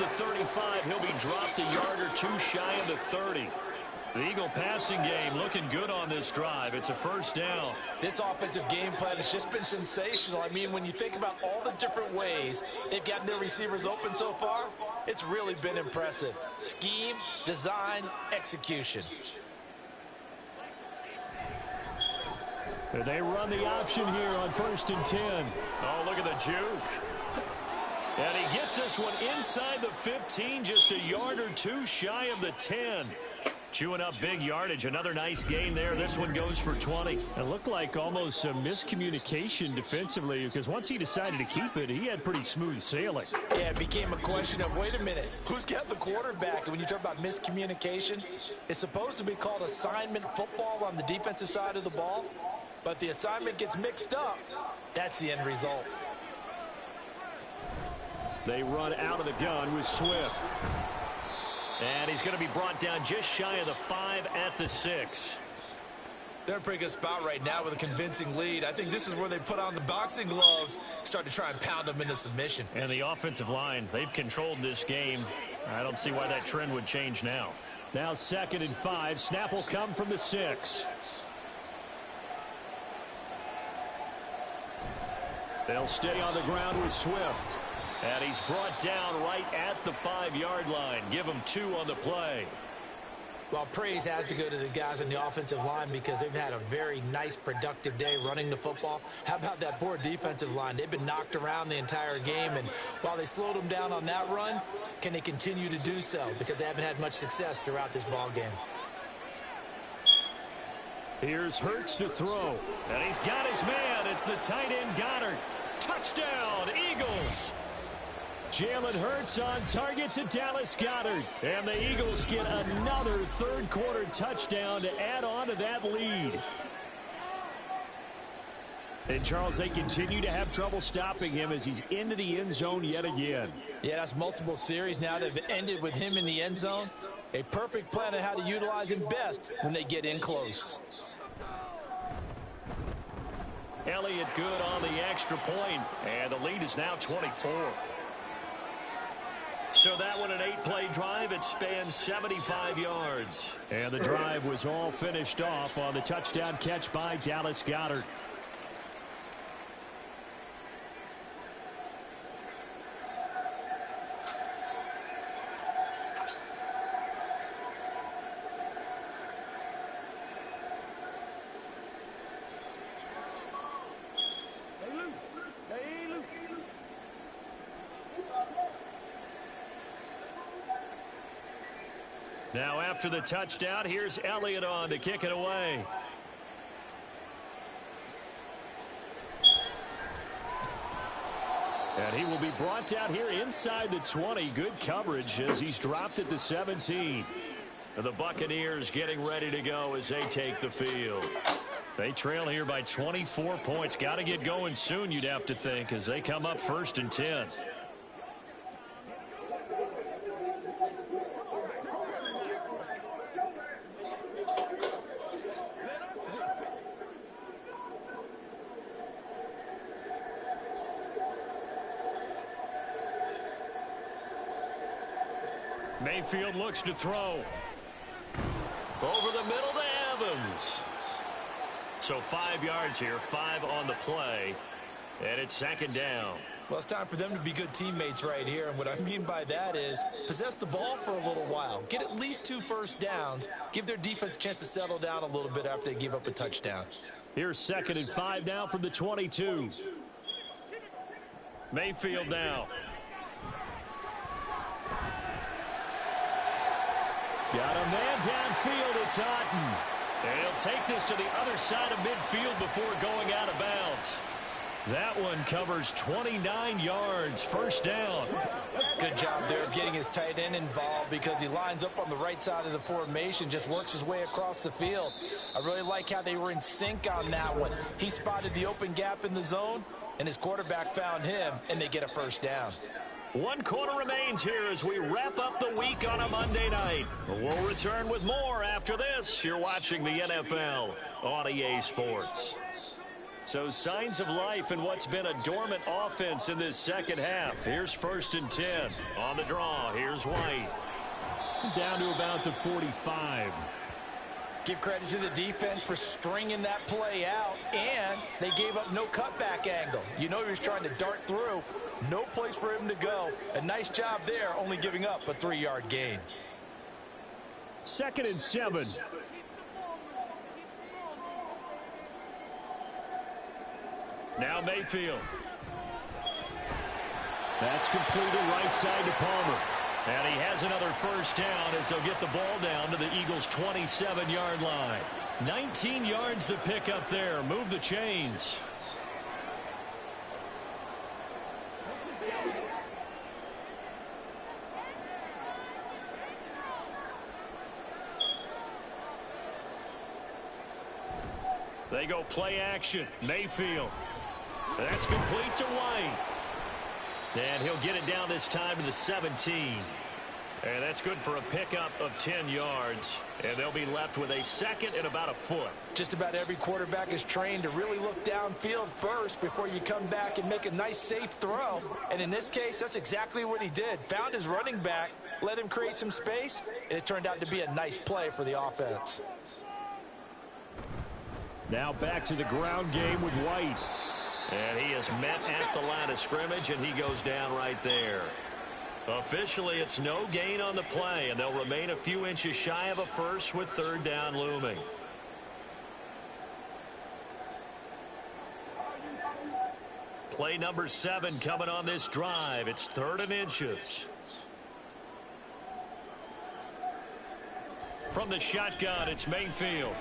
the 35. He'll be dropped a yard or two shy of the 30. The Eagle passing game looking good on this drive. It's a first down. This offensive game plan has just been sensational. I mean, when you think about all the different ways they've gotten their receivers open so far, it's really been impressive. Scheme, design, execution. They run the option here on 1st and 10. Oh, look at the juke. And he gets this one inside the 15, just a yard or two shy of the 10. Chewing up big yardage. Another nice gain there. This one goes for 20. It looked like almost a miscommunication defensively, because once he decided to keep it, he had pretty smooth sailing. Yeah, it became a question of, wait a minute, who's got the quarterback? And when you talk about miscommunication, it's supposed to be called assignment football on the defensive side of the ball. But the assignment gets mixed up. That's the end result. They run out of the gun with Swift. And he's going to be brought down just shy of the 5 at the 6. They're in a pretty good spot right now with a convincing lead. I think this is where they put on the boxing gloves, start to try and pound them into submission. And the offensive line, they've controlled this game. I don't see why that trend would change now. Now 2nd and 5. Snap will come from the 6. They'll stay on the ground with Swift. And he's brought down right at the 5-yard line. Give him 2 on the play. Well, praise has to go to the guys on the offensive line because they've had a very nice, productive day running the football. How about that poor defensive line? They've been knocked around the entire game, and while they slowed them down on that run, can they continue to do so? Because they haven't had much success throughout this ball game. Here's Hurts to throw. And he's got his man. It's the tight end Goddard. Touchdown, Eagles. Jalen Hurts on target to Dallas Goedert. And the Eagles get another third-quarter touchdown to add on to that lead. And, Charles, they continue to have trouble stopping him as he's into the end zone yet again. Yeah, that's multiple series now that have ended with him in the end zone. A perfect plan on how to utilize him best when they get in close. Elliott good on the extra point, and the lead is now 24. So that one, an 8-play drive. It spans 75 yards. And the drive was all finished off on the touchdown catch by Dallas Goedert. Now after the touchdown, here's Elliott on to kick it away. And he will be brought down here inside the 20. Good coverage as he's dropped at the 17. The Buccaneers getting ready to go as they take the field. They trail here by 24 points. Got to get going soon, you'd have to think, as they come up 1st and 10. Mayfield looks to throw. Over the middle to Evans. So 5 yards here, 5 on the play. And it's 2nd down. Well, it's time for them to be good teammates right here. And what I mean by that is possess the ball for a little while. Get at least 2 first downs. Give their defense a chance to settle down a little bit after they give up a touchdown. Here's 2nd and 5 now from the 22. Mayfield now. Got a man downfield. It's Otten. And he'll take this to the other side of midfield before going out of bounds. That one covers 29 yards. First down. Good job there of getting his tight end involved because he lines up on the right side of the formation, just works his way across the field. I really like how they were in sync on that one. He spotted the open gap in the zone, and his quarterback found him, and they get a first down. 1 quarter remains here as we wrap up the week on a Monday night. We'll return with more after this. You're watching the NFL on EA Sports. So signs of life in what's been a dormant offense in this second half. Here's 1st and 10. On the draw, here's White. Down to about the 45. Give credit to the defense for stringing that play out, and they gave up no cutback angle. You know he was trying to dart through. No place for him to go. A nice job there, only giving up a 3-yard gain. 2nd and 7. Now Mayfield. That's completed right side to Palmer. And he has another 1st down as they'll get the ball down to the Eagles' 27-yard line. 19 yards to pick up there. Move the chains. They go play action. Mayfield. That's complete to White. And he'll get it down this time to the 17. And that's good for a pickup of 10 yards. And they'll be left with a 2nd and about a foot. Just about every quarterback is trained to really look downfield first before you come back and make a nice, safe throw. And in this case, that's exactly what he did. Found his running back, let him create some space, and it turned out to be a nice play for the offense. Now back to the ground game with White. And he is met at the line of scrimmage, and he goes down right there. Officially, it's no gain on the play, and they'll remain a few inches shy of a first with 3rd down looming. Play number 7 coming on this drive. It's 3rd and inches. From the shotgun, it's Mayfield.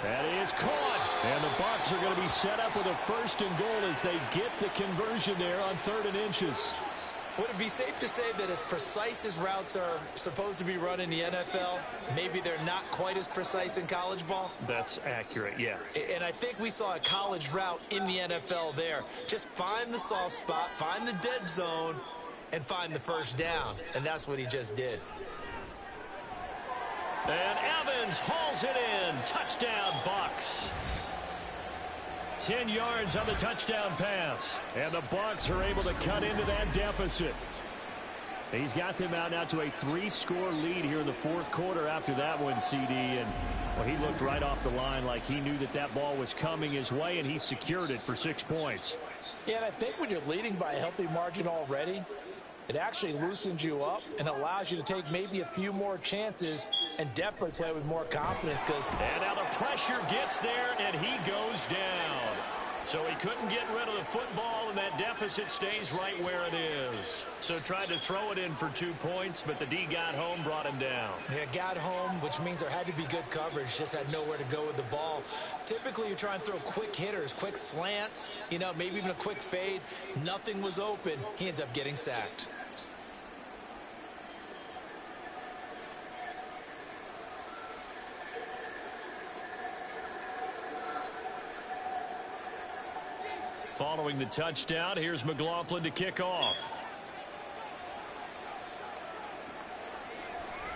That is caught. And the Bucs are going to be set up with a 1st and goal as they get the conversion there on 3rd and inches. Would it be safe to say that as precise as routes are supposed to be run in the NFL, maybe they're not quite as precise in college ball? That's accurate, yeah. And I think we saw a college route in the NFL there. Just find the soft spot, find the dead zone, and find the 1st down. And that's what he just did. And Evans hauls it in. Touchdown, Bucs. 10 yards on the touchdown pass. And the Bucs are able to cut into that deficit. He's got them out now to a 3-score lead here in the 4th quarter after that one, CD. And well, he looked right off the line like he knew that that ball was coming his way, and he secured it for 6 points. Yeah, and I think when you're leading by a healthy margin already, it actually loosens you up and allows you to take maybe a few more chances and definitely play with more confidence. And now the pressure gets there, and he goes down. So he couldn't get rid of the football, and that deficit stays right where it is. So tried to throw it in for 2 points, but the D got home, brought him down. Yeah, got home, which means there had to be good coverage. Just had nowhere to go with the ball. Typically, you try and throw quick hitters, quick slants, you know, maybe even a quick fade. Nothing was open. He ends up getting sacked. Following the touchdown, here's McLaughlin to kick off.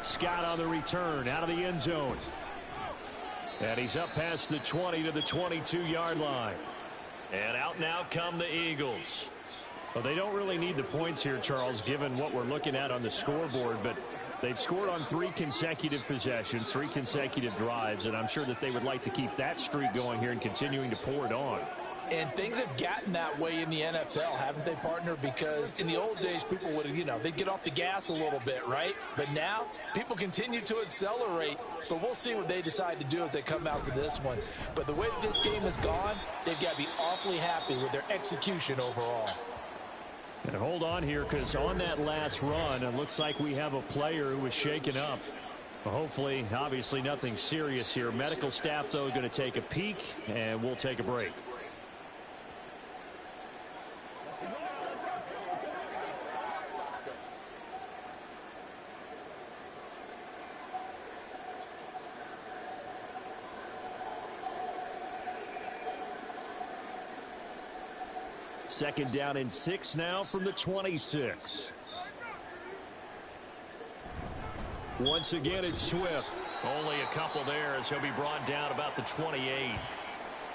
Scott on the return out of the end zone. And he's up past the 20 to the 22-yard line. And out now come the Eagles. Well, they don't really need the points here, Charles, given what we're looking at on the scoreboard, but they've scored on 3 consecutive possessions, 3 consecutive drives, and I'm sure that they would like to keep that streak going here and continuing to pour it on. And things have gotten that way in the NFL, haven't they, partner? Because in the old days, people would, they'd get off the gas a little bit, right? But now, people continue to accelerate. But we'll see what they decide to do as they come out to this one. But the way that this game has gone, they've got to be awfully happy with their execution overall. And hold on here, because on that last run, it looks like we have a player who was shaken up. Well, hopefully, obviously, nothing serious here. Medical staff, though, going to take a peek, and we'll take a break. Second down and 6 now from the 26. Once again, it's Swift. Only a couple there as he'll be brought down about the 28.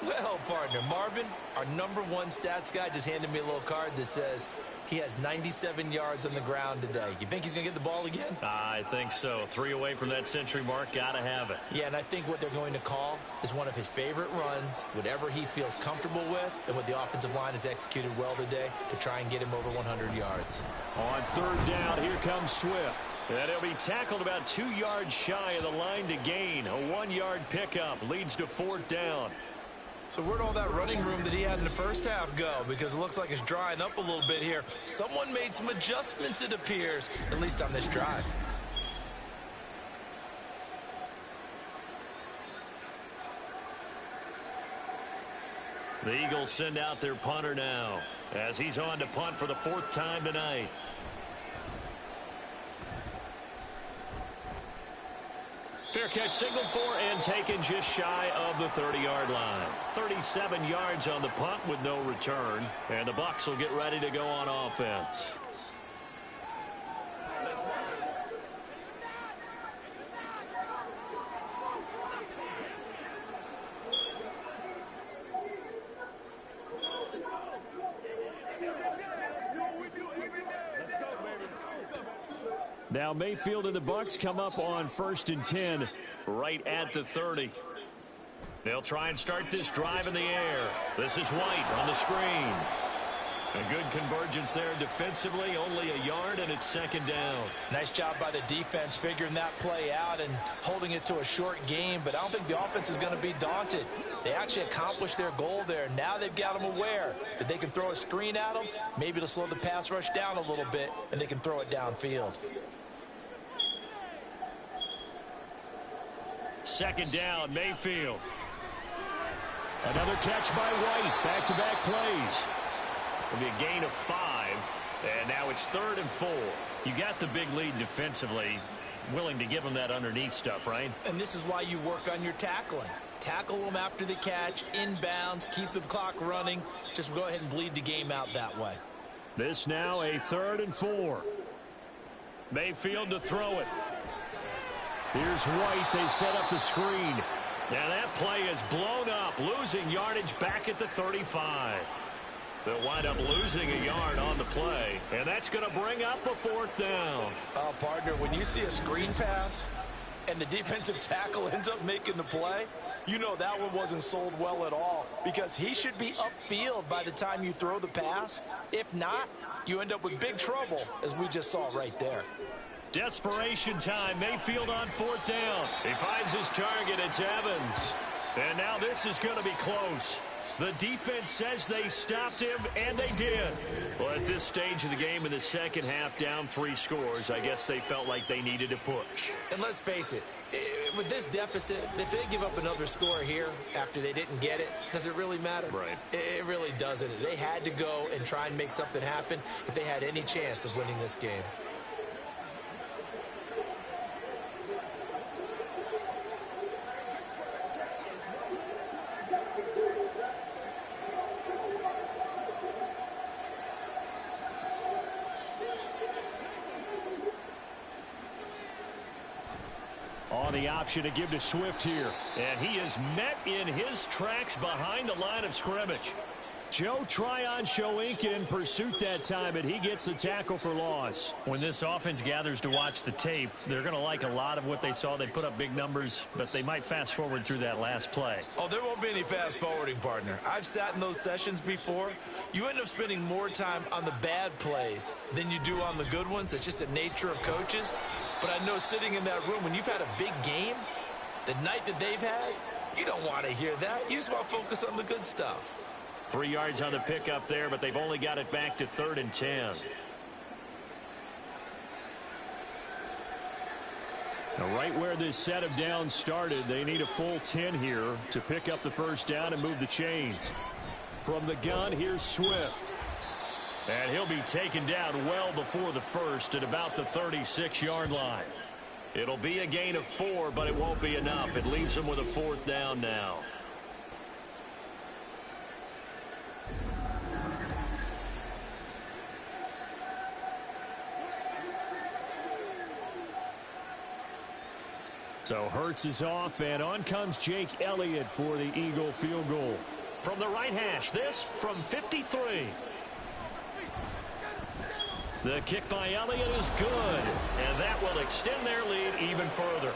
Well, partner, Marvin, our #1 stats guy just handed me a little card that says he has 97 yards on the ground today. You think he's going to get the ball again? I think so. 3 away from that century mark. Got to have it. Yeah, and I think what they're going to call is one of his favorite runs, whatever he feels comfortable with, and what the offensive line has executed well today to try and get him over 100 yards. On 3rd down, here comes Swift. And he'll be tackled about 2 yards shy of the line to gain. A 1-yard pickup leads to 4th down. So where'd all that running room that he had in the first half go? Because it looks like it's drying up a little bit here. Someone made some adjustments, it appears, at least on this drive. The Eagles send out their punter now as he's on to punt for the 4th time tonight. Fair catch signaled for and taken just shy of the 30-yard line. 37 yards on the punt with no return. And the Bucs will get ready to go on offense. Now Mayfield and the Bucs come up on 1st and 10 right at the 30. They'll try and start this drive in the air. This is White on the screen. A good convergence there defensively, only a yard, and it's 2nd down. Nice job by the defense figuring that play out and holding it to a short game, but I don't think the offense is going to be daunted. They actually accomplished their goal there. Now they've got them aware that they can throw a screen at them, maybe to slow the pass rush down a little bit, and they can throw it downfield. 2nd down, Mayfield. Another catch by White. Back-to-back plays. It'll be a gain of 5. And now it's 3rd and 4. You got the big lead defensively. Willing to give them that underneath stuff, right? And this is why you work on your tackling. Tackle them after the catch, inbounds, keep the clock running. Just go ahead and bleed the game out that way. This now a 3rd and 4. Mayfield to throw it. Here's White. They set up the screen. Now that play is blown up, losing yardage back at the 35. They'll wind up losing a yard on the play, and that's going to bring up a 4th down. Oh, partner, when you see a screen pass and the defensive tackle ends up making the play, you know that one wasn't sold well at all because he should be upfield by the time you throw the pass. If not, you end up with big trouble, as we just saw right there. Desperation time. Mayfield on 4th down. He finds his target. It's Evans. And now this is going to be close. The defense says they stopped him, and they did. Well, at this stage of the game in the second half, down 3 scores, I guess they felt like they needed to push. And let's face it, with this deficit, if they give up another score here after they didn't get it, does it really matter? Right. It really doesn't. They had to go and try and make something happen if they had any chance of winning this game. On the option to give to Swift here. And he is met in his tracks behind the line of scrimmage. Joe Tryon-Shoyinka in pursuit that time, and he gets the tackle for loss. When this offense gathers to watch the tape, they're going to like a lot of what they saw. They put up big numbers, but they might fast forward through that last play. Oh, there won't be any fast forwarding, partner. I've sat in those sessions before. You end up spending more time on the bad plays than you do on the good ones. It's just the nature of coaches. But I know sitting in that room, when you've had a big game, the night that they've had, you don't want to hear that. You just want to focus on the good stuff. 3 yards on the pickup there, but they've only got it back to 3rd and 10. Now, right where this set of downs started, they need a full 10 here to pick up the 1st down and move the chains. From the gun, here's Swift. And he'll be taken down well before the 1st at about the 36-yard line. It'll be a gain of 4, but it won't be enough. It leaves them with a 4th down now. So Hurts is off, and on comes Jake Elliott for the Eagle field goal. From the right hash, this from 53. The kick by Elliott is good, and that will extend their lead even further.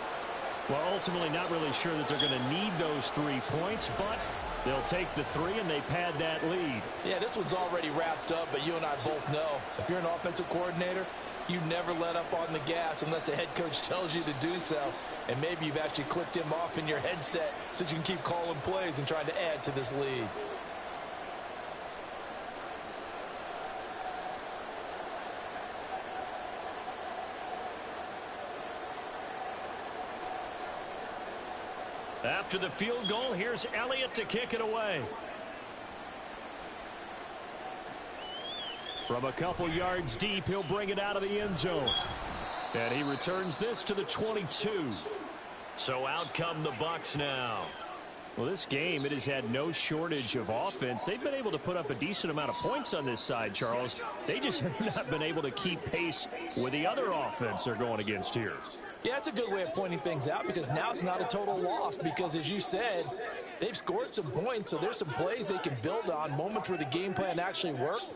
Well, ultimately not really sure that they're going to need those 3 points, but they'll take the 3 and they pad that lead. Yeah, this one's already wrapped up, but you and I both know if you're an offensive coordinator, you never let up on the gas unless the head coach tells you to do so. And maybe you've actually clicked him off in your headset so you can keep calling plays and trying to add to this lead. After the field goal, here's Elliott to kick it away. From a couple yards deep, he'll bring it out of the end zone. And he returns this to the 22. So out come the Bucs now. Well, this game, it has had no shortage of offense. They've been able to put up a decent amount of points on this side, Charles. They just have not been able to keep pace with the other offense they're going against here. Yeah, it's a good way of pointing things out because now it's not a total loss because, as you said, they've scored some points, so there's some plays they can build on, moments where the game plan actually worked.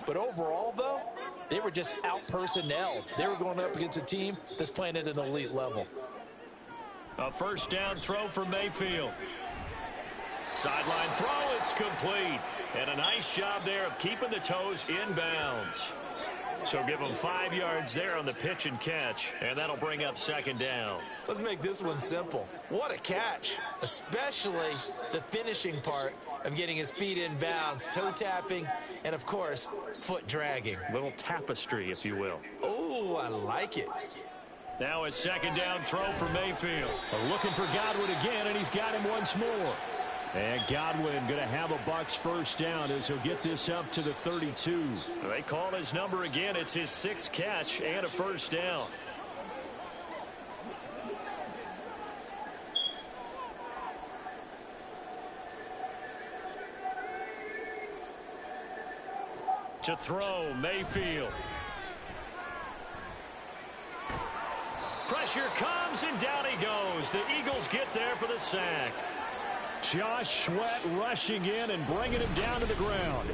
But overall, though, they were just out-personnel. They were going up against a team that's playing at an elite level. A first down throw for Mayfield. Sideline throw, it's complete. And a nice job there of keeping the toes in bounds. So give them 5 yards there on the pitch and catch, and that'll bring up second down. Let's make this one simple. What a catch, especially the finishing part of getting his feet in bounds, toe tapping, and, of course, foot dragging. Little tapestry, if you will. Oh, I like it. Now a second down throw for Mayfield. Looking for Godwin again, and he's got him once more. And Godwin going to have a Bucs first down as he'll get this up to the 32. They call his number again. It's his 6th catch and a first down. To throw, Mayfield. Pressure comes, and down he goes. The Eagles get there for the sack. Josh Sweat rushing in and bringing him down to the ground.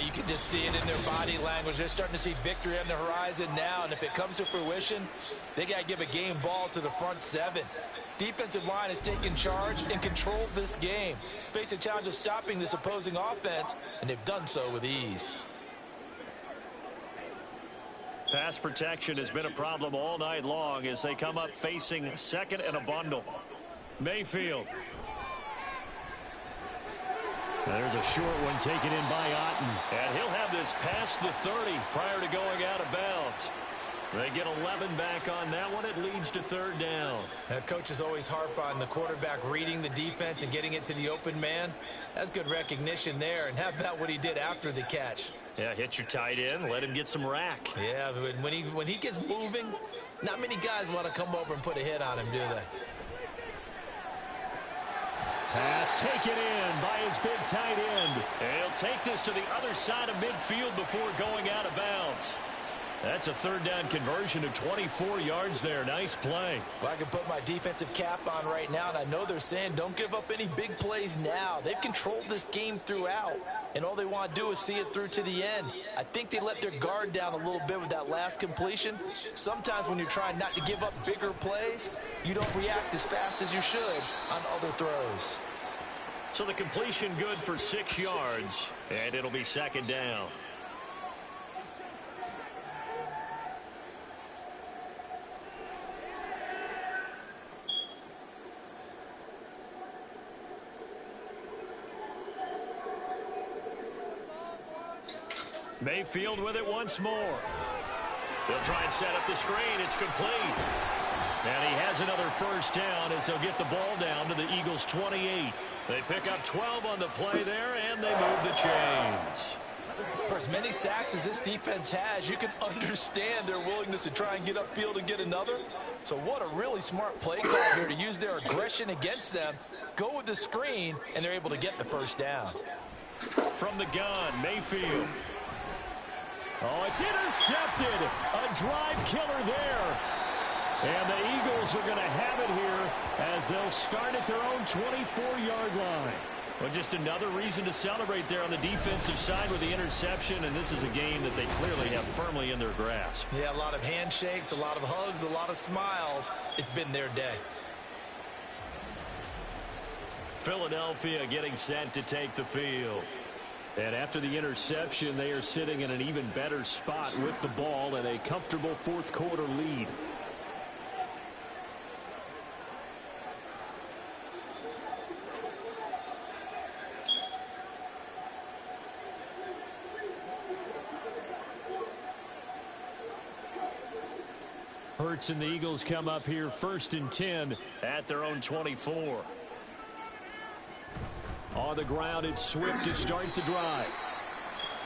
You can just see it in their body language. They're starting to see victory on the horizon now, and if it comes to fruition, they got to give a game ball to the front 7. Defensive line has taken charge and controlled this game. Face a challenge of stopping this opposing offense, and they've done so with ease. Pass protection has been a problem all night long as they come up facing second and a bundle. Mayfield. There's a short one taken in by Otten. And he'll have this past the 30 prior to going out of bounds. They get 11 back on that one. It leads to third down. Coaches always harp on the quarterback reading the defense and getting it to the open man. That's good recognition there. And how about what he did after the catch? Yeah, hit your tight end. Let him get some rack. Yeah, when he gets moving, not many guys want to come over and put a hit on him, do they? Pass taken in by his big tight end. And he'll take this to the other side of midfield before going out of bounds. That's a third down conversion of 24 yards there. Nice play. Well, I can put my defensive cap on right now, and I know they're saying don't give up any big plays now. They've controlled this game throughout, and all they want to do is see it through to the end. I think they let their guard down a little bit with that last completion. Sometimes when you're trying not to give up bigger plays, you don't react as fast as you should on other throws. So the completion good for 6 yards, and it'll be second down. Mayfield with it once more. They'll try and set up the screen. It's complete. And he has another first down as they'll get the ball down to the Eagles' 28. They pick up 12 on the play there, and they move the chains. For as many sacks as this defense has, you can understand their willingness to try and get upfield and get another. So what a really smart play call here to use their aggression against them, go with the screen, and they're able to get the first down. From the gun, Mayfield. Oh, it's intercepted. A drive killer there. And the Eagles are going to have it here as they'll start at their own 24-yard line. Well, just another reason to celebrate there on the defensive side with the interception, and this is a game that they clearly have firmly in their grasp. Yeah, a lot of handshakes, a lot of hugs, a lot of smiles. It's been their day. Philadelphia getting set to take the field. And after the interception, they are sitting in an even better spot with the ball and a comfortable fourth quarter lead. Hurts and the Eagles come up here 1st and 10 at their own 24. On the ground, it's Swift to start the drive.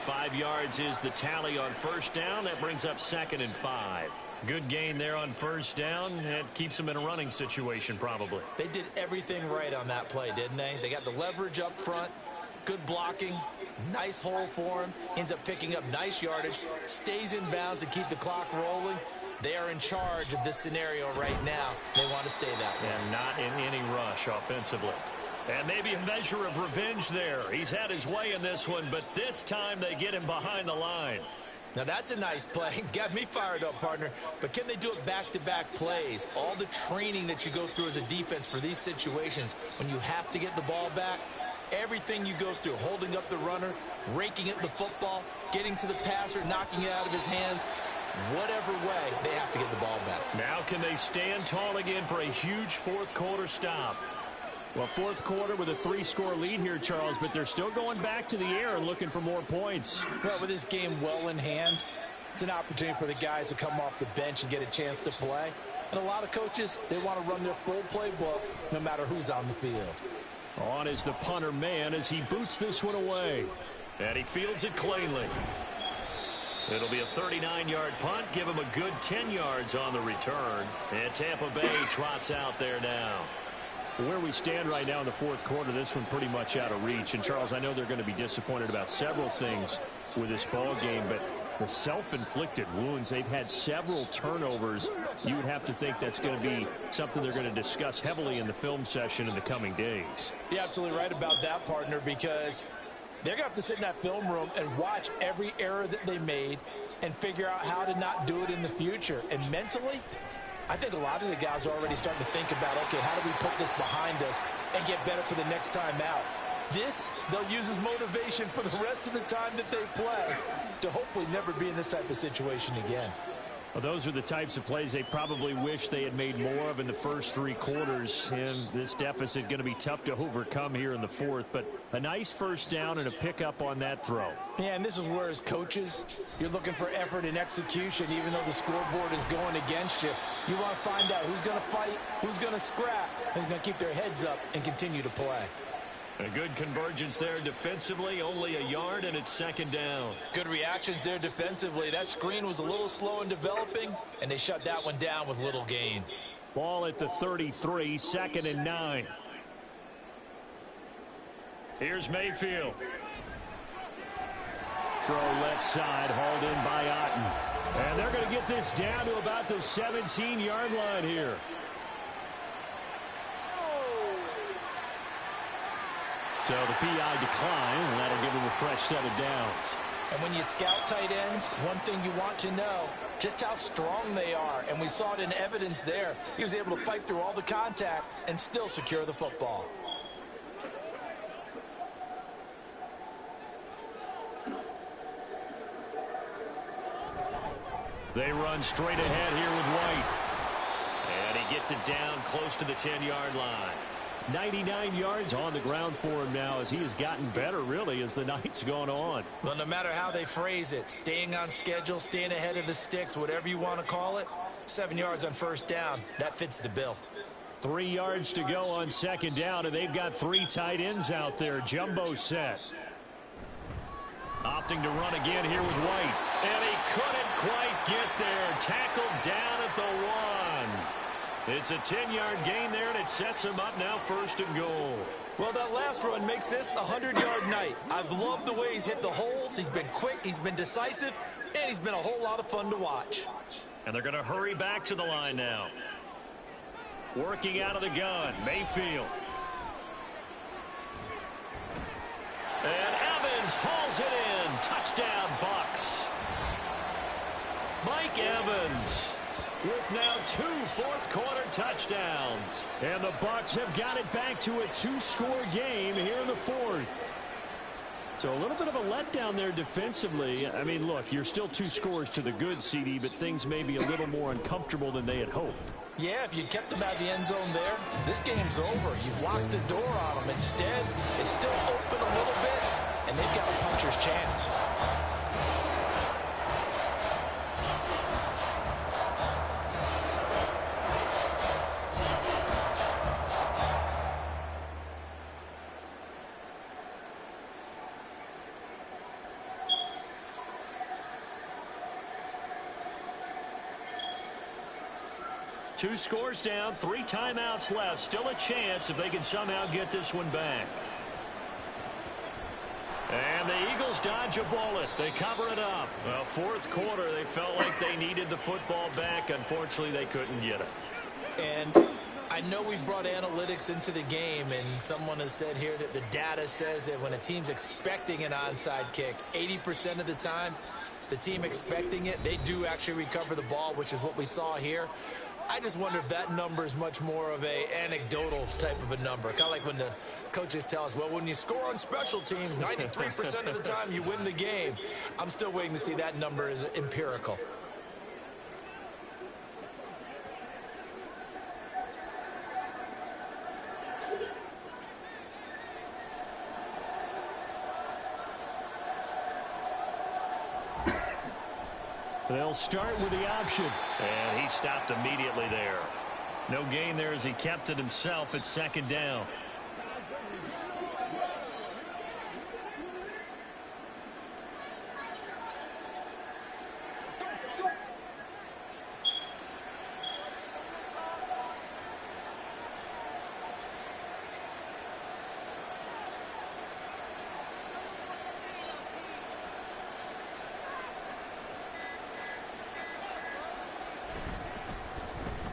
5 yards is the tally on first down. That brings up 2nd and 5. Good gain there on first down. It keeps them in a running situation probably. They did everything right on that play, didn't they? They got the leverage up front, good blocking, nice hole for him, ends up picking up nice yardage, stays in bounds to keep the clock rolling. They are in charge of this scenario right now. They want to stay that way. And not in any rush offensively. And maybe a measure of revenge there. He's had his way in this one, but this time they get him behind the line. Now that's a nice play. Got me fired up, partner. But can they do it back-to-back plays? All the training that you go through as a defense for these situations, when you have to get the ball back, everything you go through, holding up the runner, raking at the football, getting to the passer, knocking it out of his hands, whatever way, they have to get the ball back. Now can they stand tall again for a huge fourth quarter stop? Well, fourth quarter with a 3-score lead here, Charles, but they're still going back to the air and looking for more points. Well, with this game well in hand, it's an opportunity for the guys to come off the bench and get a chance to play. And a lot of coaches, they want to run their full playbook no matter who's on the field. On is the punter man as he boots this one away. And he fields it cleanly. It'll be a 39-yard punt. Give him a good 10 yards on the return. And Tampa Bay trots out there now. Where we stand right now in the fourth quarter, this one pretty much out of reach. And, Charles, I know they're going to be disappointed about several things with this ball game, but the self-inflicted wounds, they've had several turnovers. You would have to think that's going to be something they're going to discuss heavily in the film session in the coming days. You're absolutely right about that, partner, because they're going to have to sit in that film room and watch every error that they made and figure out how to not do it in the future. And mentally, I think a lot of the guys are already starting to think about, okay, how do we put this behind us and get better for the next time out? This, they'll use as motivation for the rest of the time that they play to hopefully never be in this type of situation again. Well, those are the types of plays they probably wish they had made more of in the first 3 quarters. And this deficit going to be tough to overcome here in the fourth. But a nice first down and a pickup on that throw. Yeah, and this is where as coaches, you're looking for effort and execution. Even though the scoreboard is going against you, you want to find out who's going to fight, who's going to scrap, who's going to keep their heads up and continue to play. A good convergence there defensively, only a yard, and it's 2nd down. Good reactions there defensively. That screen was a little slow in developing, and they shut that one down with little gain. Ball at the 33, 2nd and 9. Here's Mayfield. Throw left side, hauled in by Otten. And they're going to get this down to about the 17-yard line here. So the PI decline, and that'll give him a fresh set of downs. And when you scout tight ends, one thing you want to know, just how strong they are. And we saw it in evidence there. He was able to fight through all the contact and still secure the football. They run straight ahead here with White. And he gets it down close to the 10-yard line. 99 yards on the ground for him now as he has gotten better, really, as the night's gone on. Well, no matter how they phrase it, staying on schedule, staying ahead of the sticks, whatever you want to call it, 7 yards on first down, that fits the bill. 3 yards to go on 2nd down, and they've got 3 tight ends out there. Jumbo set. Opting to run again here with White. And he couldn't quite get there. Tackled down at the 1. It's a 10-yard gain there, and it sets him up now 1st and goal. Well, that last run makes this a 100-yard night. I've loved the way he's hit the holes. He's been quick, he's been decisive, and he's been a whole lot of fun to watch. And they're going to hurry back to the line now. Working out of the gun, Mayfield. And Evans hauls it in. Touchdown, Bucs. Mike Evans with now 2 fourth-quarter touchdowns. And the Bucs have got it back to a 2-score game here in the fourth. So a little bit of a letdown there defensively. I mean, look, you're still 2 scores to the good, CD, but things may be a little more uncomfortable than they had hoped. Yeah, if you kept them out of the end zone there, this game's over. You've locked the door on them. Instead, it's still open a little bit, and they've got a puncher's chance. Two scores down, 3 timeouts left. Still a chance if they can somehow get this one back. And the Eagles dodge a bullet. They cover it up. Well, fourth quarter, they felt like they needed the football back. Unfortunately, they couldn't get it. And I know we brought analytics into the game, and someone has said here that the data says that when a team's expecting an onside kick, 80% of the time, the team expecting it, they do actually recover the ball, which is what we saw here. I just wonder if that number is much more of a anecdotal type of a number. Kind of like when the coaches tell us, well, when you score on special teams, 93% of the time you win the game. I'm still waiting to see that number is empirical. They'll start with the option. And he stopped immediately there. No gain there as he kept it himself at second down.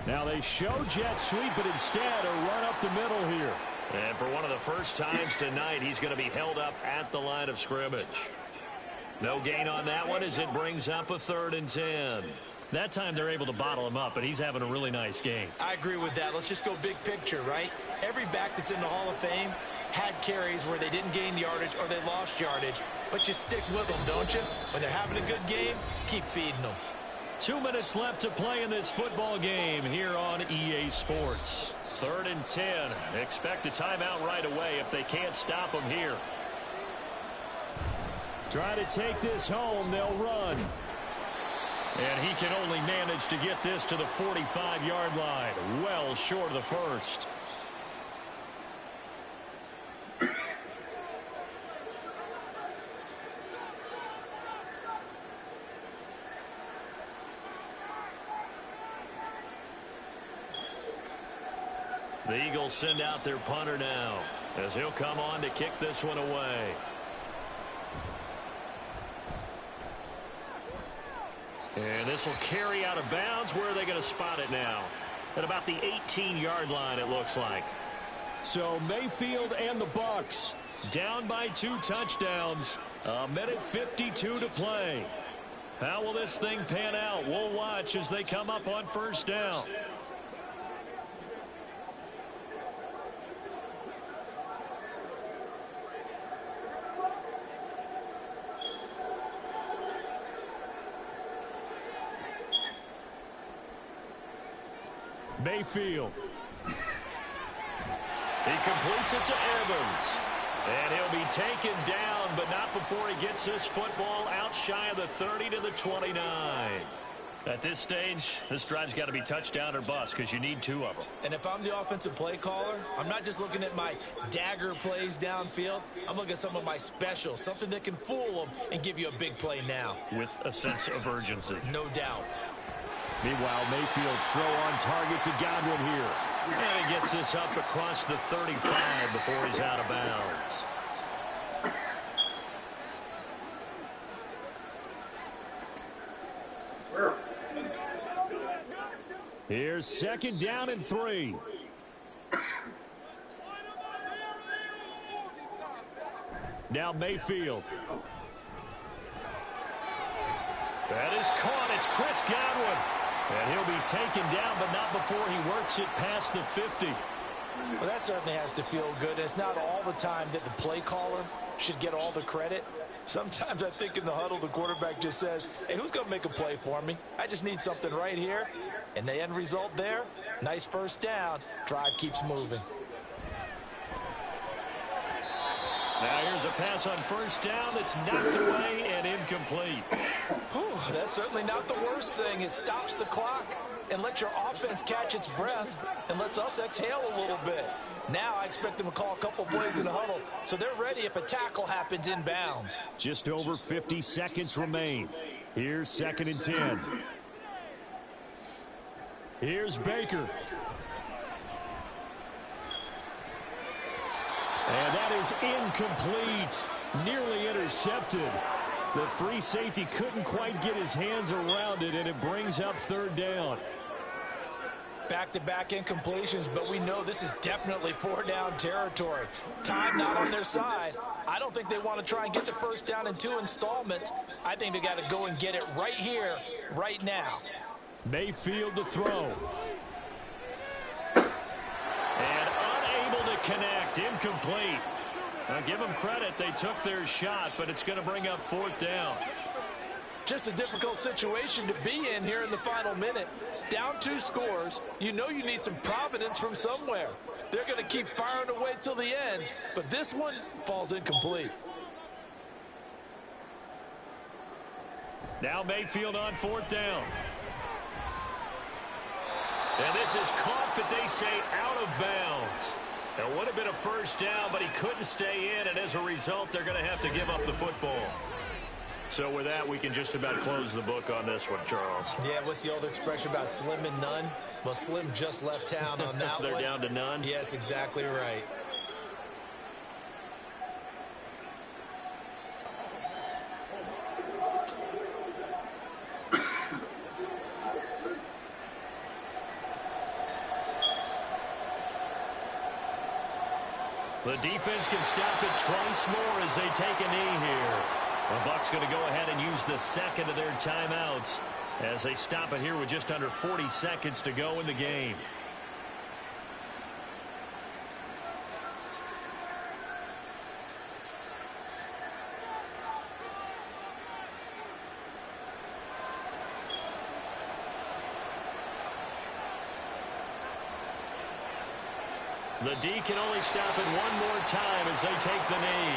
Now they show jet sweep, but instead a run up the middle here. And for one of the first times tonight, he's going to be held up at the line of scrimmage. No gain on that one as it brings up a 3rd and 10. That time they're able to bottle him up, and he's having a really nice game. I agree with that. Let's just go big picture, right? Every back that's in the Hall of Fame had carries where they didn't gain yardage or they lost yardage. But you stick with them, don't you? When they're having a good game, keep feeding them. 2 minutes left to play in this football game here on EA Sports. 3rd and 10. Expect a timeout right away if they can't stop them here. Try to take this home. They'll run. And he can only manage to get this to the 45-yard line. Well short of the first. The Eagles send out their punter now as he'll come on to kick this one away. And this will carry out of bounds. Where are they going to spot it now? At about the 18-yard line, it looks like. So Mayfield and the Bucs down by 2 touchdowns. 1:52 to play. How will this thing pan out? We'll watch as they come up on first down. Mayfield. He completes it to Evans. And he'll be taken down, but not before he gets this football out shy of the 30 to the 29. At this stage, this drive's got to be touchdown or bust because you need 2 of them. And if I'm the offensive play caller, I'm not just looking at my dagger plays downfield. I'm looking at some of my specials, something that can fool them and give you a big play now. With a sense of urgency. No doubt. Meanwhile, Mayfield's throw on target to Godwin here. And he gets this up across the 35 before he's out of bounds. Here's 2nd down and 3. Now Mayfield. That is caught. It's Chris Godwin. And he'll be taken down, but not before he works it past the 50. Well, that certainly has to feel good. It's not all the time that the play caller should get all the credit. Sometimes I think in the huddle, the quarterback just says, hey, who's going to make a play for me? I just need something right here. And the end result there, nice first down. Drive keeps moving. Now here's a pass on 1st down that's knocked away and incomplete. Whew, that's certainly not the worst thing. It stops the clock and lets your offense catch its breath and lets us exhale a little bit. Now I expect them to call a couple plays in the huddle so they're ready if a tackle happens inbounds. Just over 50 seconds remain. Here's 2nd and 10. Here's Baker. And that is incomplete. Nearly intercepted. The free safety couldn't quite get his hands around it, and it brings up 3rd down. Back-to-back incompletions, but we know this is definitely 4-down territory. Time not on their side. I don't think they want to try and get the 1st down in 2 installments. I think they got to go and get it right here, right now. Mayfield to throw. And unable to connect. Incomplete. I'll give them credit. They took their shot, but it's going to bring up 4th down. Just a difficult situation to be in here in the final minute. Down 2 scores. You know you need some providence from somewhere. They're going to keep firing away till the end, but this one falls incomplete. Now Mayfield on 4th down. And this is caught, but they say out of bounds. It would have been a 1st down, but he couldn't stay in, and as a result, they're going to have to give up the football. So with that, we can just about close the book on this one, Charles. Yeah, what's the old expression about slim and none? Well, Slim just left town on that They're one. down to none? Yes, exactly right. The defense can stop it twice more as they take a knee here. The Bucs going to go ahead and use the 2nd of their timeouts as they stop it here with just under 40 seconds to go in the game. The D can only stop it one more time as they take the knee.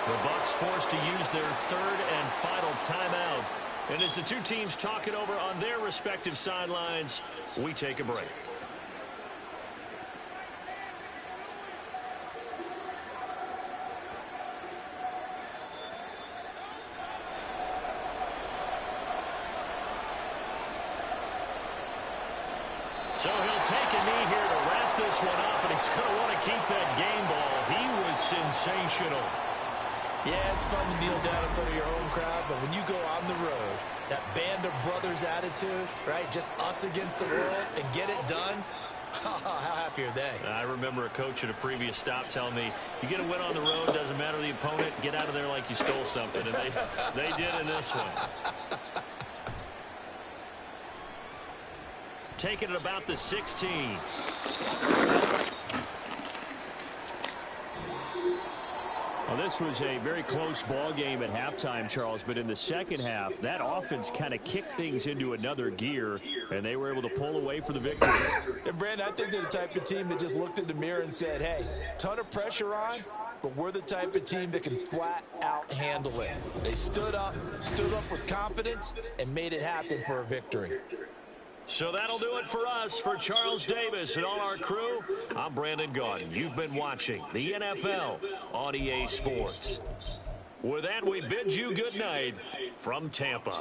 The Bucs forced to use their 3rd and final timeout. And as the 2 teams talk it over on their respective sidelines, we take a break. So he'll take a knee here to wrap this one up, and he's going to want to keep that game ball. He was sensational. Yeah, it's fun to kneel down in front of your home crowd, but when you go on the road, that band of brothers attitude, right, just us against the world and get it done, how happy are they? I remember a coach at a previous stop telling me, you get a win on the road, doesn't matter the opponent, get out of there like you stole something, and they did in this one. Taking it about the 16. Well, this was a very close ball game at halftime, Charles, but in the second half, that offense kind of kicked things into another gear, and they were able to pull away for the victory. And, Brandon, I think they're the type of team that just looked in the mirror and said, hey, ton of pressure on, but we're the type of team that can flat out handle it. They stood up with confidence, and made it happen for a victory. So that'll do it for us. For Charles Davis and all our crew, I'm Brandon Gaudin. You've been watching the NFL on EA Sports. With that, we bid you good night from Tampa.